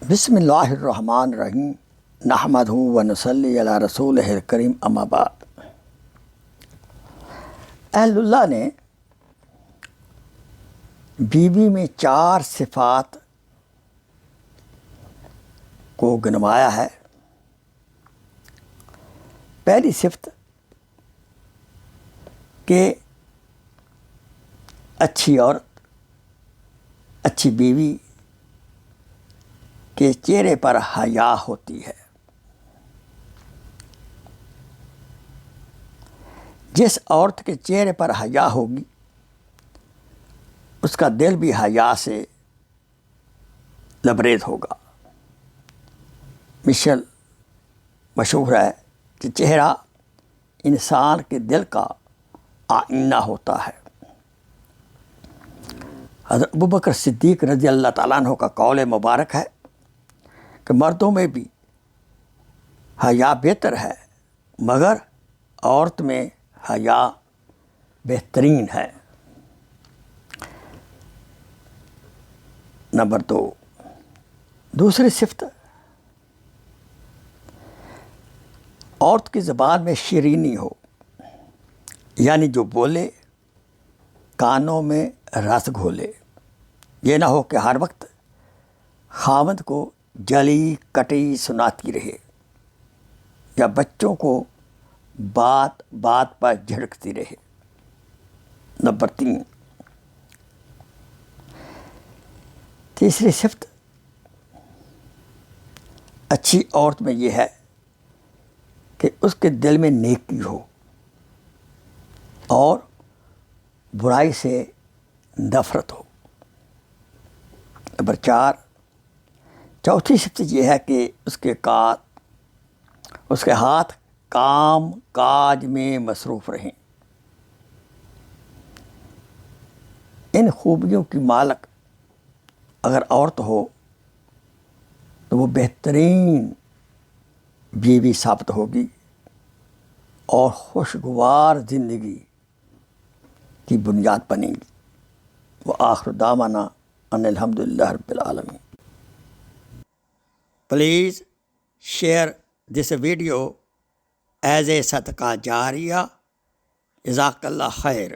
بسم اللہ الرحمن الرحیم نحمدہ و نصلی علی رسولہ الکریم اما بعد۔ اہل اللہ نے بیوی میں 4 صفات کو گنوایا ہے۔ پہلی صفت کہ اچھی عورت، اچھی بیوی کے چہرے پر حیا ہوتی ہے۔ جس عورت کے چہرے پر حیا ہوگی اس کا دل بھی حیا سے لبریز ہوگا۔ مثل مشہور ہے کہ چہرہ انسان کے دل کا آئینہ ہوتا ہے۔ حضرت ابوبکر صدیق رضی اللہ تعالیٰ عنہ کا قول مبارک ہے کہ مردوں میں بھی حیا بہتر ہے مگر عورت میں حیا بہترین ہے۔ نمبر 2، دوسری صفت، عورت کی زبان میں شیرینی ہو، یعنی جو بولے کانوں میں رس گھولے۔ یہ نہ ہو کہ ہر وقت خاوند کو جلی کٹی سناتی رہے یا بچوں کو بات بات پر جھڑکتی رہے۔ نمبر 3، تیسری صفت اچھی عورت میں یہ ہے کہ اس کے دل میں نیکی ہو اور برائی سے نفرت ہو۔ نمبر 4، چوتھی صفت یہ ہے کہ اس کے ہاتھ کام کاج میں مصروف رہیں۔ ان خوبیوں کی مالک اگر عورت ہو تو وہ بہترین بیوی ثابت ہوگی اور خوشگوار زندگی کی بنیاد بنے گی۔ وآخر دعوانا ان الحمدللہ رب العالمین۔ Please share this video as a صدقہ جاریہ۔ جزاک اللہ خیر۔